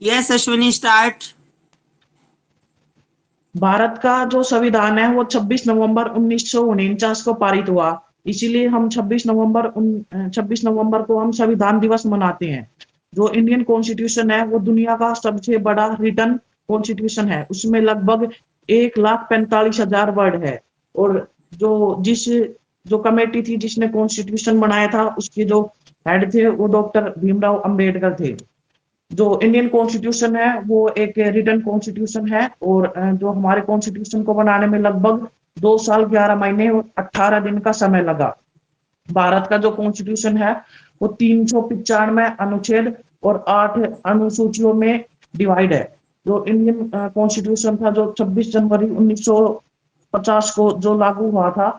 Yes Ashwini, start. Bharat का जो संविधान है वो 26 नवंबर 1949 को पारित हुआ। इसीलिए हम 26 नवंबर को हम संविधान दिवस मनाते हैं। जो इंडियन कॉन्स्टिट्यूशन है वो दुनिया का सबसे बड़ा रिटन कॉन्स्टिट्यूशन है। उसमें लगभग 1,45,000 वर्ड है। और जो कमेटी थी जिसने कॉन्स्टिट्यूशन बनाया था, उसके जो हेड थे वो डॉक्टर भीमराव अंबेडकर थे। जो इंडियन कॉन्स्टिट्यूशन है वो एक रिटन कॉन्स्टिट्यूशन है। और जो हमारे कॉन्स्टिट्यूशन को बनाने में लगभग 2 साल 11 महीने और 18 दिन का समय लगा। भारत का जो कॉन्स्टिट्यूशन है वो 395 अनुच्छेद और 8 अनुसूचियों में डिवाइड है। जो इंडियन कॉन्स्टिट्यूशन था जो 26 जनवरी 1950 को जो लागू हुआ था,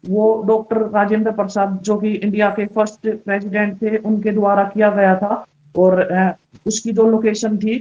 वो डॉक्टर राजेंद्र प्रसाद जो कि इंडिया के फर्स्ट प्रेसिडेंट थे उनके द्वारा किया गया था। और उसकी जो लोकेशन थी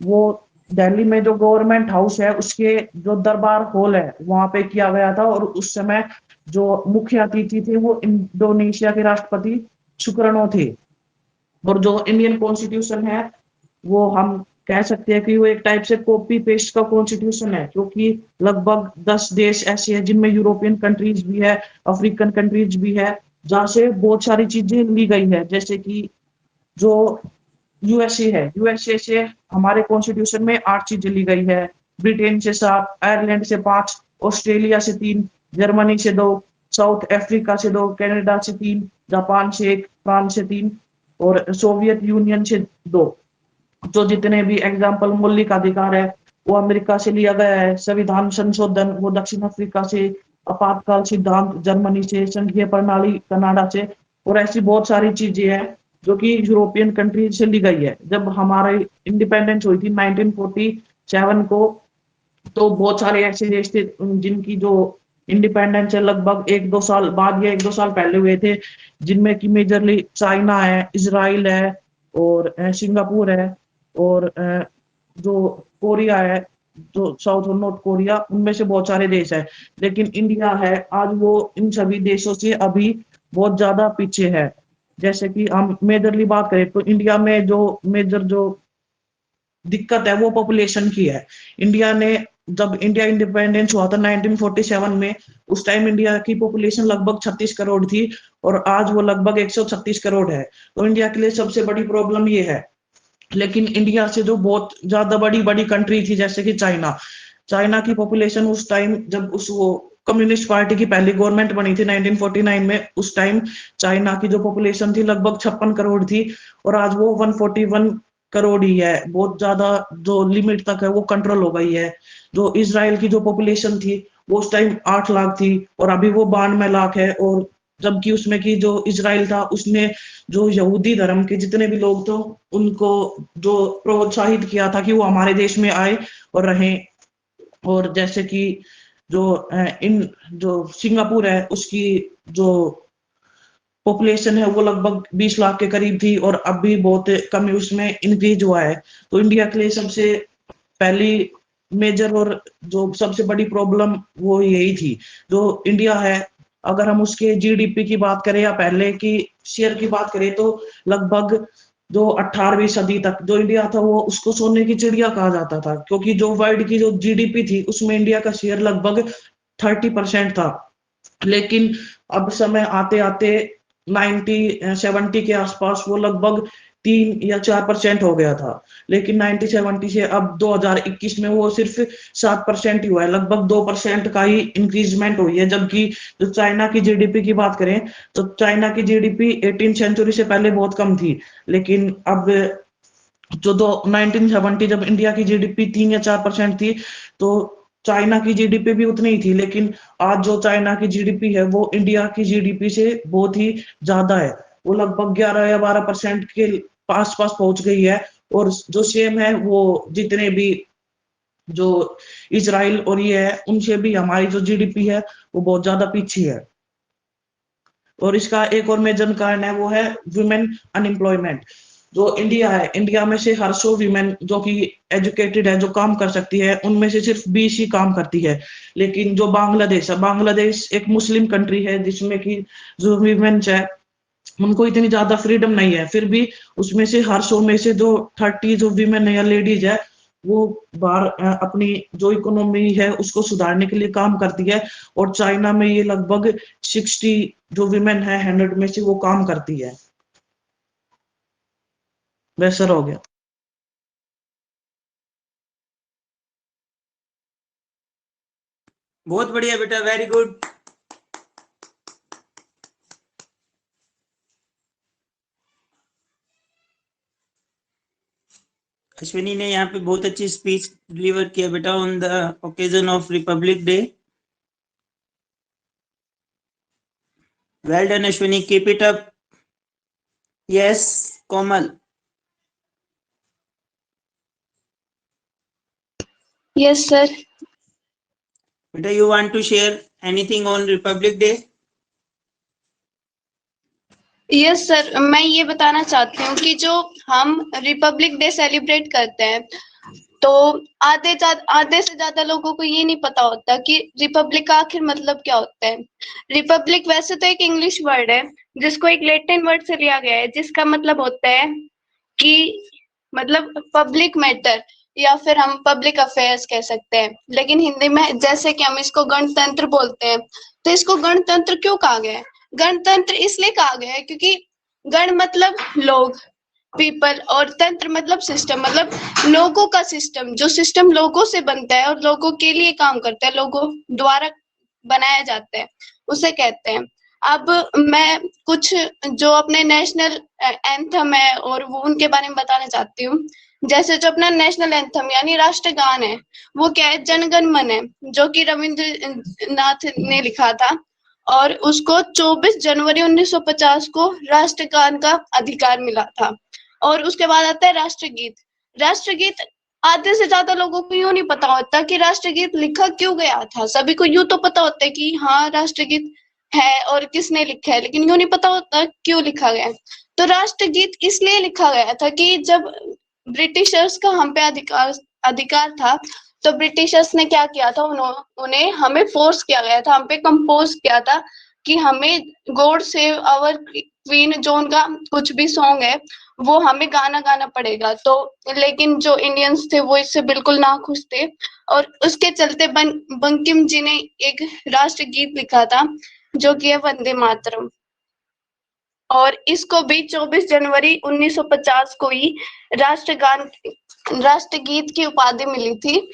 वो दिल्ली में जो गवर्नमेंट हाउस है उसके जो दरबार हॉल है वहां पे किया गया था। और उस समय जो मुख्य अतिथि थे वो इंडोनेशिया के राष्ट्रपति सुकर्णो थे। और जो इंडियन कॉन्स्टिट्यूशन है वो हम कह सकते हैं कि वो एक टाइप से कॉपी पेस्ट का कॉन्स्टिट्यूशन है, क्योंकि लगभग 10 देश ऐसे हैं जिनमें यूरोपियन कंट्रीज भी है, अफ्रीकन कंट्रीज भी है, जहाँ से बहुत सारी चीजें ली गई है। जैसे कि जो यूएसए है, यूएसए से हमारे कॉन्स्टिट्यूशन में 8 चीजें ली गई है। ब्रिटेन से 7, आयरलैंड से 5, ऑस्ट्रेलिया से 3, जर्मनी से 2, साउथ अफ्रीका से 2, कनाडा से 3, जापान से 1, फ्रांस से 3 और सोवियत यूनियन से 2। जो जितने भी एग्जाम्पल मौलिक अधिकार है वो अमेरिका से लिया गया है। संविधान संशोधन वो दक्षिण अफ्रीका से, आपातकाल सिद्धांत जर्मनी से, संघीय प्रणाली कनाडा से। और ऐसी बहुत सारी चीजें हैं जो कि यूरोपियन कंट्रीज से ली गई है। जब हमारे इंडिपेंडेंस हुई थी 1947 को, तो बहुत सारे ऐसे देश थे जिनकी जो इंडिपेंडेंस है लगभग 1-2 साल बाद या 1-2 साल पहले हुए थे, जिनमें कि मेजरली चाइना है, इसराइल है और सिंगापुर है और जो कोरिया है, जो साउथ और नॉर्थ कोरिया, उनमें से बहुत सारे देश है। लेकिन इंडिया है आज वो इन सभी देशों से अभी बहुत ज्यादा पीछे है। जैसे कि हम मेजरली बात करें तो इंडिया में जो मेजर जो दिक्कत है वो पॉपुलेशन की है। इंडिया ने जब इंडिया इंडिपेंडेंस हुआ था 1947 में, उस टाइम इंडिया की पॉपुलेशन लगभग 36 करोड़ थी और आज वो लगभग 136 करोड़ है। तो इंडिया के लिए सबसे बड़ी प्रॉब्लम ये है। लेकिन इंडिया से जो बहुत ज्यादा बड़ी बड़ी कंट्री थी जैसे कि चाइना, चाइना की पॉपुलेशन उस टाइम जब उस वो कम्युनिस्ट पार्टी की पहली गवर्नमेंट बनी थी 1949 में, उस टाइम चाइना की जो पॉपुलेशन थी लगभग 56 करोड़ थी और आज वो 141 करोड़ ही है। बहुत ज्यादा जो लिमिट तक है वो कंट्रोल हो गई है। जो इसराइल की जो पॉपुलेशन थी वो उस टाइम 8 लाख थी और अभी वो 92 लाख है। और जबकि उसमें की जो इसराइल था उसने जो यहूदी धर्म के जितने भी लोग थे उनको जो प्रोत्साहित किया था कि वो हमारे देश में आए और रहें। और जैसे कि जो इन जो सिंगापुर है उसकी जो पॉपुलेशन है वो लगभग 20 लाख के करीब थी और अब भी बहुत कम उसमें इंक्रीज हुआ है। तो इंडिया के लिए सबसे पहली मेजर और जो सबसे बड़ी प्रॉब्लम वो यही थी। जो इंडिया है, अगर हम उसके जीडीपी की बात करें या पहले की शेयर की बात करें, तो लगभग जो 18वीं सदी तक जो इंडिया था वो उसको सोने की चिड़िया कहा जाता था, क्योंकि जो वर्ल्ड की जो जीडीपी थी उसमें इंडिया का शेयर लगभग 30% था। लेकिन अब समय आते आते 1970 के आसपास वो लगभग 3 या 4% हो गया था। लेकिन 1970 से अब 2021 में वो सिर्फ 7% ही हुआ है। लगभग 2% का ही इंक्रीजमेंट हुई है। जबकि जो चाइना की जीडीपी की बात करें तो चाइना की जीडीपी 18th सेंचुरी से पहले बहुत कम थी। लेकिन अब जो 1970 जब इंडिया की जीडीपी 3 या 4% थी, तो चाइना की जीडीपी भी उतनी ही थी। लेकिन आज जो चाइना की जीडीपी है वो इंडिया की जीडीपी से बहुत ही ज्यादा है। वो लगभग 11 या 12% के पास पास पहुंच गई है। और जो सेम है वो जितने भी जो इसराइल और ये है उनसे भी हमारी जो जीडीपी है वो बहुत ज्यादा पीछे है। और इसका एक और मेजर कारण है वो है वुमेन अनएम्प्लॉयमेंट। जो इंडिया है, इंडिया में से हर 100 वीमेन जो कि एजुकेटेड है, जो काम कर सकती है, उनमें से सिर्फ 20 ही काम करती है। लेकिन जो बांग्लादेश है, बांग्लादेश एक मुस्लिम कंट्री है जिसमें कि जो वीमेन है उनको इतनी ज्यादा फ्रीडम नहीं है, फिर भी उसमें से हर 100 में से जो 30 जो वीमेन या लेडीज है वो बाहर अपनी जो इकोनॉमी है उसको सुधारने के लिए काम करती है। और चाइना में ये लगभग 60 जो वीमेन है 100 में से वो काम करती है। वैसा हो गया। बहुत बढ़िया बेटा, वेरी गुड। अश्विनी ने यहाँ पे बहुत अच्छी स्पीच डिलीवर किया बेटा on the occasion of Republic Day. Well done Ashwini, keep it up. Yes Komal. Yes sir. बेटा you want to share anything on Republic Day? Yes sir, मैं ये बताना चाहती हूँ कि जो हम रिपब्लिक डे सेलिब्रेट करते हैं तो आधे से ज्यादा लोगों को ये नहीं पता होता कि रिपब्लिक का आखिर मतलब क्या होता है। रिपब्लिक वैसे तो एक इंग्लिश वर्ड है जिसको एक लैटिन वर्ड से लिया गया है, जिसका मतलब होता है कि मतलब पब्लिक मैटर या फिर हम पब्लिक अफेयर्स कह सकते हैं। लेकिन हिंदी में जैसे कि हम इसको गणतंत्र बोलते हैं, तो इसको गणतंत्र क्यों कहा गया है? गणतंत्र इसलिए कहा गया है क्योंकि गण मतलब लोग, पीपल, और तंत्र मतलब सिस्टम, मतलब लोगों का सिस्टम, जो सिस्टम लोगों से बनता है और लोगों के लिए काम करता है, लोगों द्वारा बनाया जाता है, उसे कहते हैं। अब मैं कुछ जो अपने नेशनल एंथम है और वो उनके बारे में बताना चाहती हूँ। जैसे जो अपना नेशनल एंथम यानी राष्ट्रगान है, वो क्या है? जनगण मन है, जो कि रविंद्रनाथ ने लिखा था और उसको 24 जनवरी 1950 को राष्ट्रगान का अधिकार मिला था। और उसके बाद आता है राष्ट्रगीत। राष्ट्रगीत आधे से ज्यादा लोगों को यूं नहीं पता होता कि राष्ट्रगीत लिखा क्यों गया था। सभी को यूं तो पता होता है कि हाँ राष्ट्रगीत है और किसने लिखा है, लेकिन यूं नहीं पता होता क्यों लिखा गया है। तो राष्ट्रगीत इसलिए लिखा गया था कि जब ब्रिटिशर्स का हम पे अधिकार था, तो ब्रिटिशर्स ने क्या किया था, उन्हें हमें फोर्स किया गया था, हम पे कंपोज किया था कि हमें गॉड सेव आवर क्वीन, जो उनका कुछ भी सॉन्ग है वो हमें गाना पड़ेगा। तो लेकिन जो इंडियंस थे वो इससे बिल्कुल नाखुश थे और उसके चलते बंकिम जी ने एक राष्ट्रगीत लिखा था जो कि है वंदे मातरम। और इसको भी 24 जनवरी 1950 को ही राष्ट्रगीत की उपाधि मिली थी।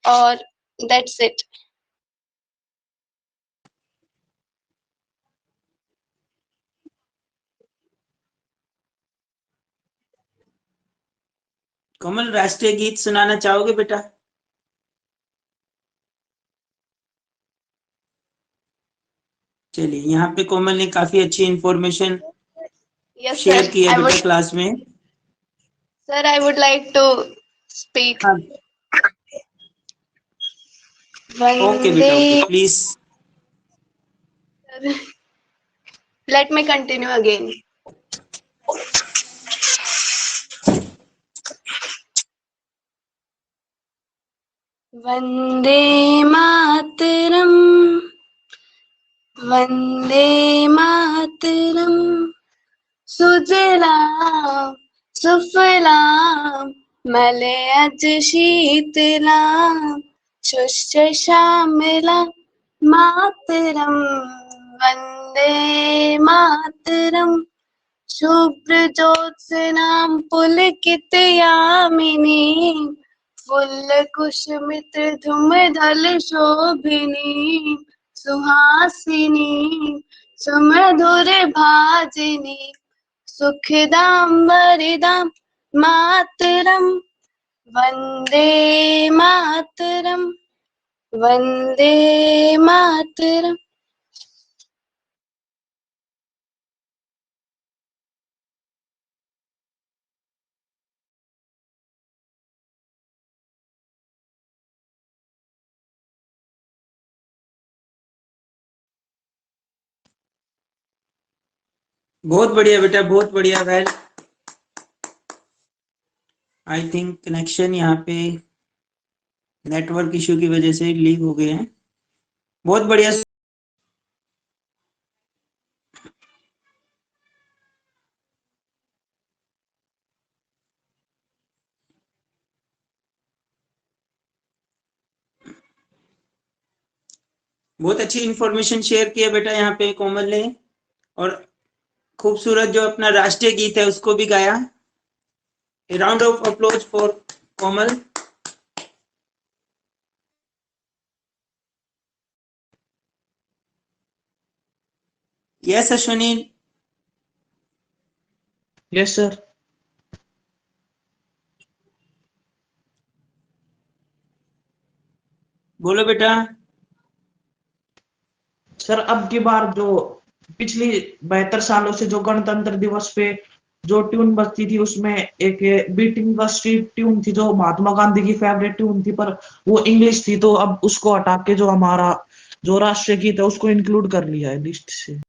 और दैट्स इट। कोमल, राष्ट्रीय गीत सुनाना चाहोगे बेटा? चलिए, यहाँ पे कोमल ने काफी अच्छी इंफॉर्मेशन शेयर की है बेटा क्लास में। Sir I would like to speak. Okay बेटा, okay please. Let me continue again. वंदे मातरम, वंदे मातरम, सुजलाम सुफलाम मलयज शीतलाम शुष्य श्यामलाम मातरम, वंदे मातरम, शुभ्र ज्योत्स्नां पुलकितयामिनीं फुल्लकुसुमित धूमधल शोभिनीं सुहासिनीं सुमधुर भाजिनीं सुखदां वरदां मातरम, वंदे मातरम, वंदे मातरम। बहुत बढ़िया बेटा, बहुत बढ़िया। वेल, आई थिंक कनेक्शन यहाँ पे नेटवर्क इश्यू की वजह से लीक हो गए हैं। बहुत बढ़िया। बहुत अच्छी इंफॉर्मेशन शेयर किया बेटा यहाँ पे कोमल ने, और खूबसूरत जो अपना राष्ट्रीय गीत है उसको भी गाया। A round of applause for Komal. Yes, Ashwini. Yes sir. बोलो बेटा। सर अब की बार जो पिछली 72 सालों से जो गणतंत्र दिवस पे जो ट्यून बजती थी उसमें एक बीटिंग द स्ट्रीट ट्यून थी जो महात्मा गांधी की फेवरेट ट्यून थी, पर वो इंग्लिश थी, तो अब उसको हटा के जो हमारा जो राष्ट्रीय गीत है उसको इंक्लूड कर लिया है लिस्ट से।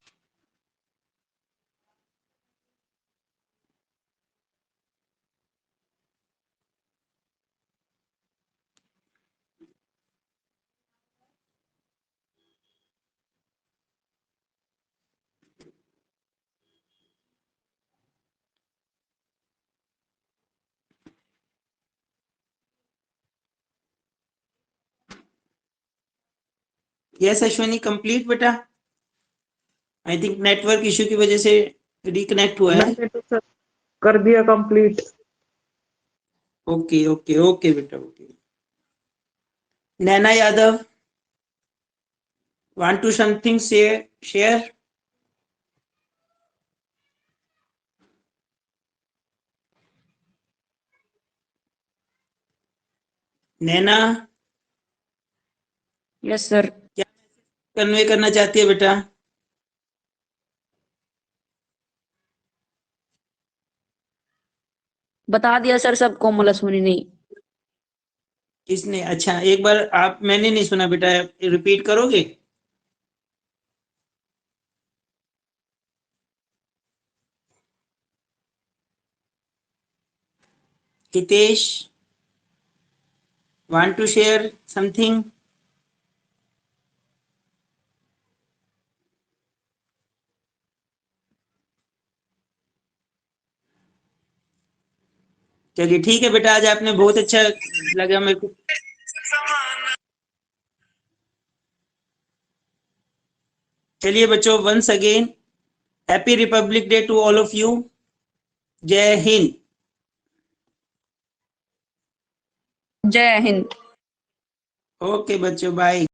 Yes, Ashwini, complete बेटा। आई थिंक नेटवर्क इश्यू की वजह से रिकनेक्ट हुआ है। मैंने तो सर कर दिया कंप्लीट। ओके ओके ओके बेटा okay. Naina Yadav, want to something share? Naina yes sir. क्या कन्वे करना चाहती है बेटा? बता दिया सर सब, कोमल अश्विनी ने। किसने? अच्छा एक बार आप, मैंने नहीं सुना बेटा, रिपीट करोगे? Hitesh, want to share something? चलिए ठीक है बेटा, आज आपने बहुत अच्छा लगा मेरे को। चलिए बच्चों, once again happy republic day to all of you. जय हिंद। जय हिंद। ओके बच्चों, बाय।